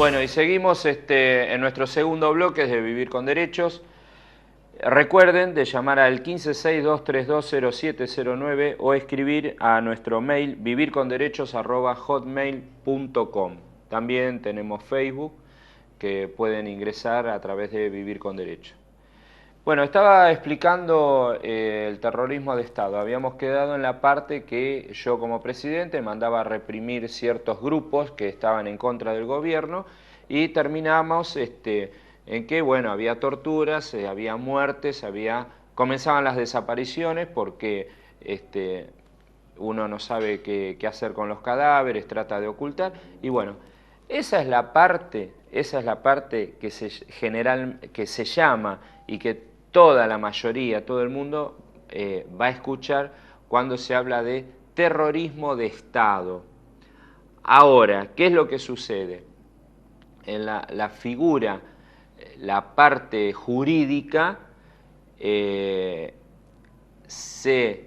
Bueno, y seguimos en nuestro segundo bloque de Vivir con Derechos. Recuerden de llamar al 1562320709 o escribir a nuestro mail vivirconderechos@hotmail.com. También tenemos Facebook, que pueden ingresar a través de Vivir con Derechos. Bueno, estaba explicando el terrorismo de Estado. Habíamos quedado en la parte que yo como presidente mandaba a reprimir ciertos grupos que estaban en contra del gobierno y terminamos en que, bueno, había torturas, había muertes, comenzaban las desapariciones porque uno no sabe qué hacer con los cadáveres, trata de ocultar y bueno, esa es la parte que se llama y que toda la mayoría, todo el mundo va a escuchar cuando se habla de terrorismo de Estado. Ahora, ¿qué es lo que sucede? En la figura, la parte jurídica, se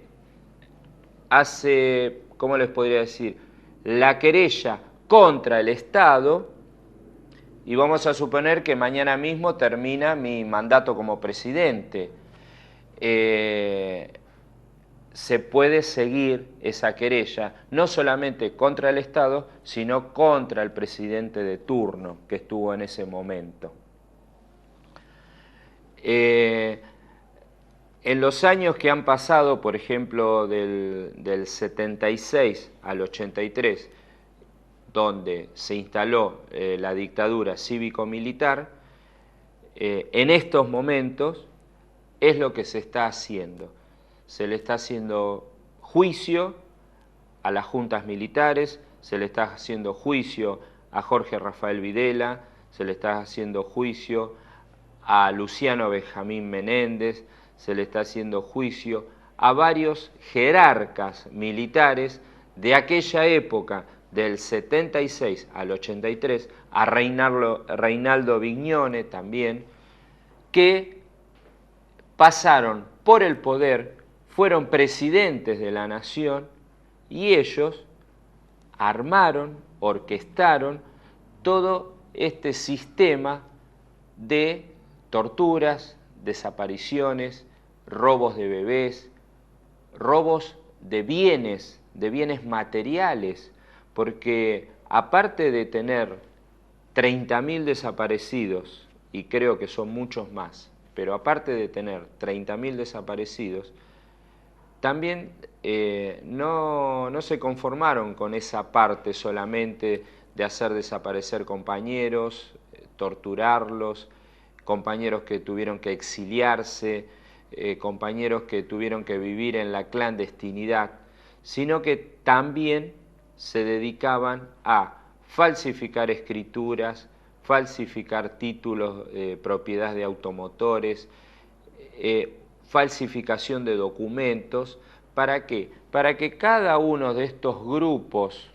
hace, ¿cómo les podría decir? La querella contra el Estado, y vamos a suponer que mañana mismo termina mi mandato como presidente. Se puede seguir esa querella, no solamente contra el Estado, sino contra el presidente de turno que estuvo en ese momento. En los años que han pasado, por ejemplo, del 76 al 83, donde se instaló la dictadura cívico-militar, en estos momentos es lo que se está haciendo. Se le está haciendo juicio a las juntas militares, se le está haciendo juicio a Jorge Rafael Videla, se le está haciendo juicio a Luciano Benjamín Menéndez, se le está haciendo juicio a varios jerarcas militares de aquella época, del 76 al 83, a Reinaldo Vignone también, que pasaron por el poder, fueron presidentes de la nación y ellos armaron, orquestaron todo este sistema de torturas, desapariciones, robos de bebés, robos de bienes materiales, porque aparte de tener 30.000 desaparecidos, y creo que son muchos más, pero aparte de tener 30.000 desaparecidos, también no se conformaron con esa parte solamente de hacer desaparecer compañeros, torturarlos, compañeros que tuvieron que exiliarse, compañeros que tuvieron que vivir en la clandestinidad, sino que también se dedicaban a falsificar escrituras, falsificar títulos de propiedad de automotores, falsificación de documentos. ¿Para qué? Para que cada uno de estos grupos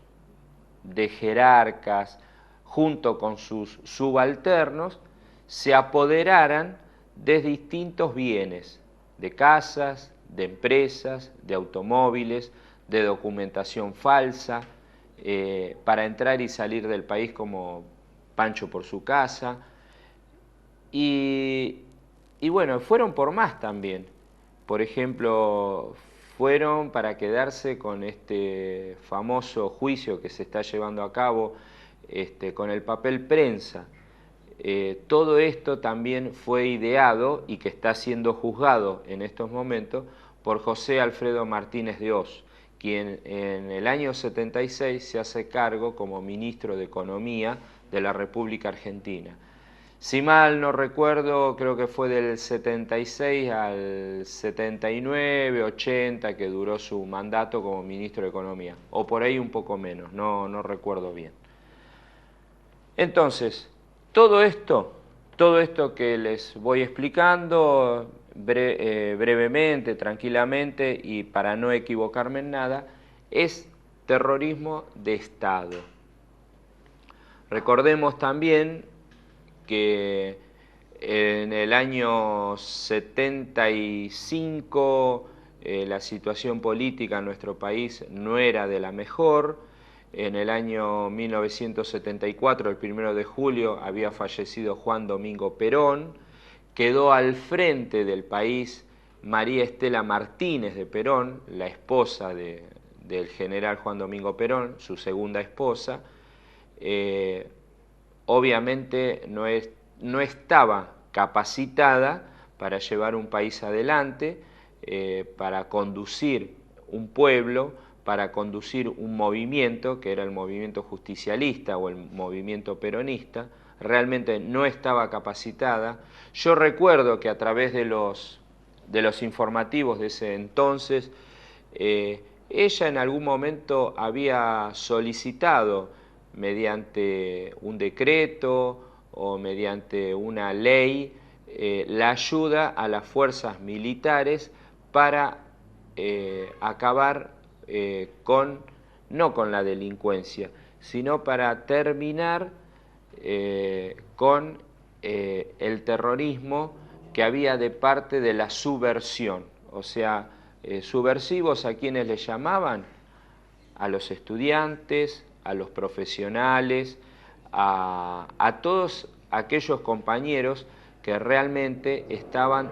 de jerarcas, junto con sus subalternos, se apoderaran de distintos bienes, de casas, de empresas, de automóviles, de documentación falsa, para entrar y salir del país como Pancho por su casa. Y bueno, fueron por más también. Por ejemplo, fueron para quedarse con este famoso juicio que se está llevando a cabo con el papel prensa. Todo esto también fue ideado y que está siendo juzgado en estos momentos por José Alfredo Martínez de Hoz, quien en el año 76 se hace cargo como ministro de Economía de la República Argentina. Si mal no recuerdo, creo que fue del 76 al 79, 80 que duró su mandato como ministro de Economía, o por ahí un poco menos, no recuerdo bien. Entonces, todo esto que les voy explicando brevemente, tranquilamente y para no equivocarme en nada, es terrorismo de Estado. Recordemos también que en el año 75 la situación política en nuestro país no era de la mejor, En el año 1974, el 1 de julio, había fallecido Juan Domingo Perón. Quedó al frente del país María Estela Martínez de Perón, la esposa del general Juan Domingo Perón, su segunda esposa. Obviamente no estaba capacitada para llevar un país adelante, para conducir un pueblo, para conducir un movimiento, que era el movimiento justicialista o el movimiento peronista. Realmente no estaba capacitada. Yo recuerdo que a través de los informativos de ese entonces, ella en algún momento había solicitado mediante un decreto o mediante una ley la ayuda a las fuerzas militares para acabar no con la delincuencia, sino para terminar con el terrorismo que había de parte de la subversión. O sea, subversivos, ¿a quienes les llamaban? A los estudiantes, a los profesionales, a todos aquellos compañeros que realmente estaban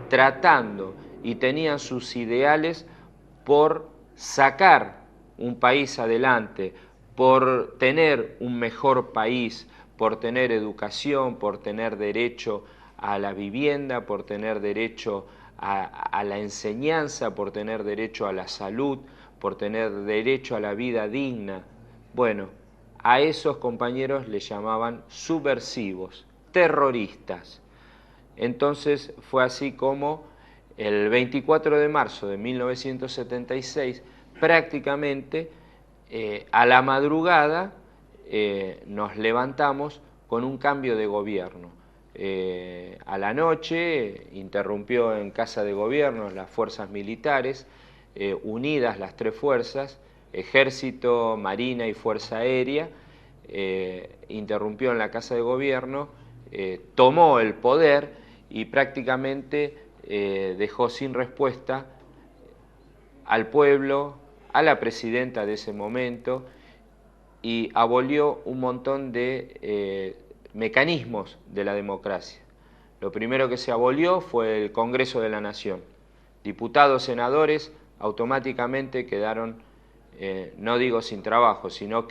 tratando y tenían sus ideales por sacar un país adelante, por tener un mejor país, por tener educación, por tener derecho a la vivienda, por tener derecho a la enseñanza, por tener derecho a la salud, por tener derecho a la vida digna. Bueno, a esos compañeros les llamaban subversivos, terroristas. Entonces fue así como el 24 de marzo de 1976, prácticamente a la madrugada nos levantamos con un cambio de gobierno. A la noche interrumpió en Casa de Gobierno las fuerzas militares, unidas las tres fuerzas, Ejército, Marina y Fuerza Aérea, interrumpió en la Casa de Gobierno, tomó el poder y prácticamente dejó sin respuesta al pueblo, a la presidenta de ese momento, y abolió un montón de mecanismos de la democracia. Lo primero que se abolió fue el Congreso de la Nación. Diputados, senadores automáticamente quedaron, no digo sin trabajo, sino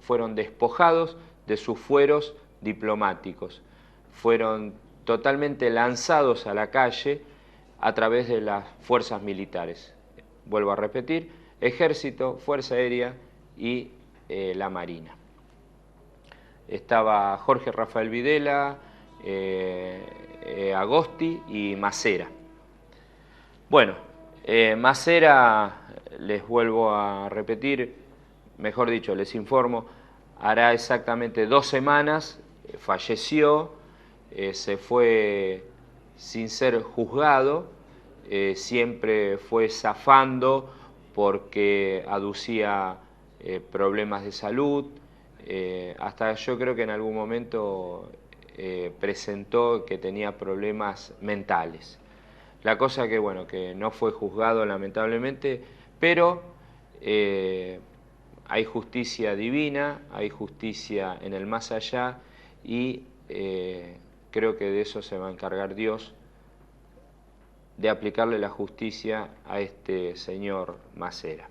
fueron despojados de sus fueros diplomáticos. Fueron totalmente lanzados a la calle a través de las fuerzas militares. Vuelvo a repetir, Ejército, Fuerza Aérea y la Marina. Estaba Jorge Rafael Videla, Agosti y Macera. Bueno, Macera, les vuelvo a repetir, mejor dicho, les informo, hará exactamente 2 semanas, falleció, se fue sin ser juzgado, siempre fue zafando porque aducía problemas de salud, hasta yo creo que en algún momento presentó que tenía problemas mentales. La cosa que, bueno, que no fue juzgado lamentablemente, pero hay justicia divina, hay justicia en el más allá y creo que de eso se va a encargar Dios, de aplicarle la justicia a este señor Macera.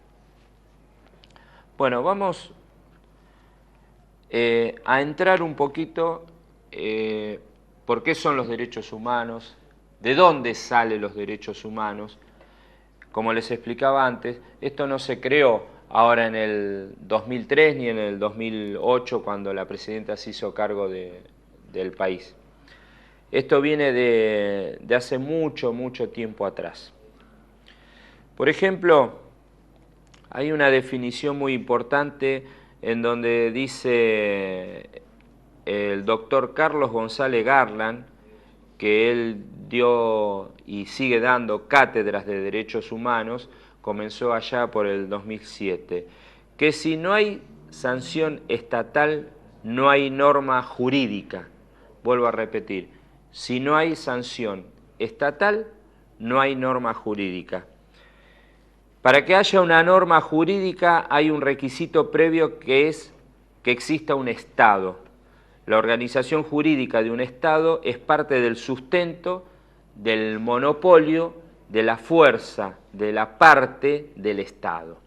Bueno, vamos a entrar un poquito por qué son los derechos humanos, de dónde salen los derechos humanos. Como les explicaba antes, esto no se creó ahora en el 2003 ni en el 2008 cuando la presidenta se hizo cargo del país. Esto viene de hace mucho, mucho tiempo atrás. Por ejemplo, hay una definición muy importante en donde dice el doctor Carlos González Garland, que él dio y sigue dando cátedras de derechos humanos, comenzó allá por el 2007, que si no hay sanción estatal, no hay norma jurídica. Vuelvo a repetir, si no hay sanción estatal, no hay norma jurídica. Para que haya una norma jurídica hay un requisito previo que es que exista un Estado. La organización jurídica de un Estado es parte del sustento, del monopolio, de la fuerza, de la parte del Estado.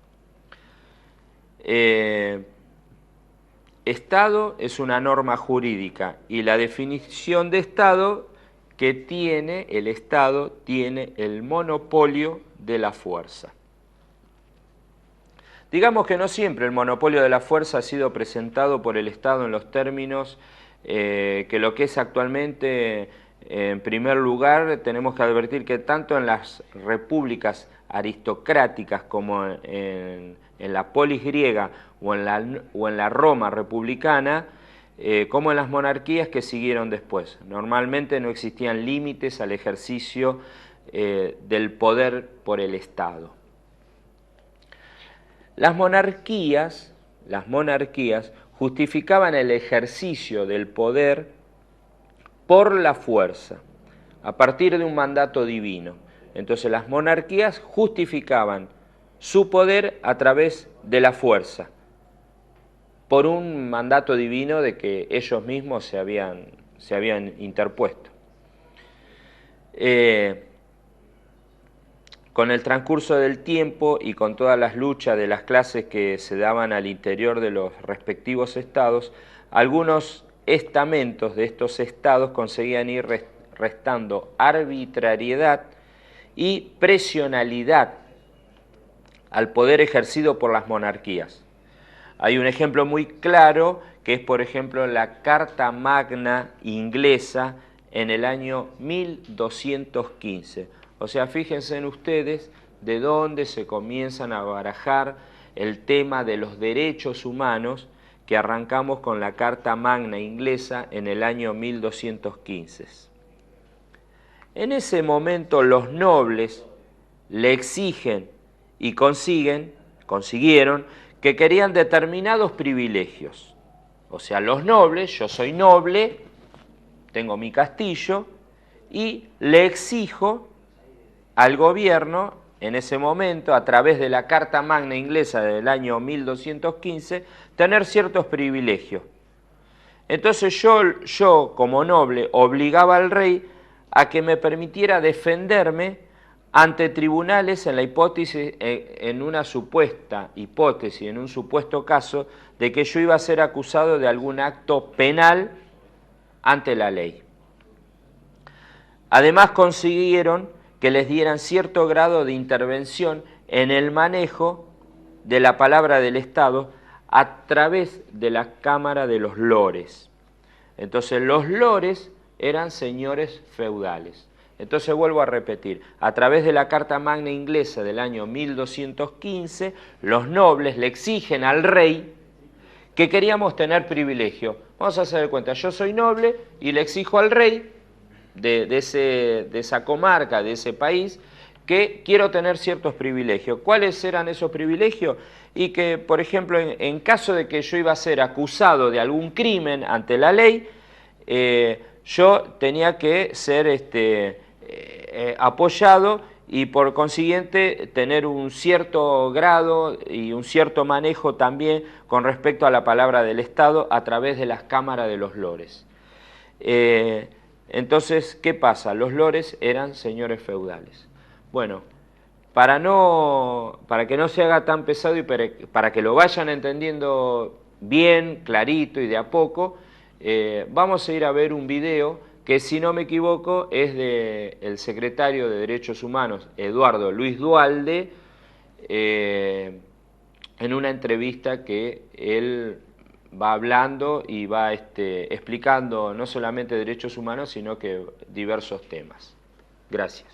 Estado es una norma jurídica y la definición de Estado que tiene el Estado tiene el monopolio de la fuerza. Digamos que no siempre el monopolio de la fuerza ha sido presentado por el Estado en los términos que lo que es actualmente. En primer lugar, tenemos que advertir que tanto en las repúblicas aristocráticas como en la polis griega o en la Roma republicana, como en las monarquías que siguieron después. Normalmente no existían límites al ejercicio del poder por el Estado. Las monarquías justificaban el ejercicio del poder por la fuerza, a partir de un mandato divino. Entonces las monarquías justificaban su poder a través de la fuerza, por un mandato divino de que ellos mismos se habían interpuesto. Con el transcurso del tiempo y con todas las luchas de las clases que se daban al interior de los respectivos estados, algunos estamentos de estos estados conseguían ir restando arbitrariedad y presionalidad al poder ejercido por las monarquías. Hay un ejemplo muy claro que es, por ejemplo, la Carta Magna inglesa en el año 1215. O sea, fíjense en ustedes de dónde se comienzan a barajar el tema de los derechos humanos, que arrancamos con la Carta Magna inglesa en el año 1215. En ese momento los nobles le exigen y consiguieron que querían determinados privilegios. O sea, los nobles, yo soy noble, tengo mi castillo y le exijo al gobierno en ese momento, a través de la Carta Magna inglesa del año 1215, tener ciertos privilegios. Entonces yo como noble obligaba al rey a que me permitiera defenderme ante tribunales en la hipótesis, en una supuesta hipótesis, en un supuesto caso de que yo iba a ser acusado de algún acto penal ante la ley. Además consiguieron que les dieran cierto grado de intervención en el manejo de la palabra del Estado a través de la Cámara de los Lores. Entonces los lores eran señores feudales. Entonces vuelvo a repetir, a través de la Carta Magna inglesa del año 1215, los nobles le exigen al rey que queríamos tener privilegio. Vamos a hacer de cuenta, yo soy noble y le exijo al rey de esa comarca, de ese país, que quiero tener ciertos privilegios. ¿Cuáles eran esos privilegios? Y que, por ejemplo, en caso de que yo iba a ser acusado de algún crimen ante la ley, yo tenía que ser apoyado y por consiguiente tener un cierto grado y un cierto manejo también con respecto a la palabra del Estado a través de las cámaras de los lores. Entonces, ¿qué pasa? Los lores eran señores feudales. Bueno, para que no se haga tan pesado y para que lo vayan entendiendo bien, clarito y de a poco, vamos a ir a ver un video que, si no me equivoco, es del secretario de Derechos Humanos, Eduardo Luis Duhalde, en una entrevista que él va hablando y va explicando no solamente derechos humanos, sino que diversos temas. Gracias.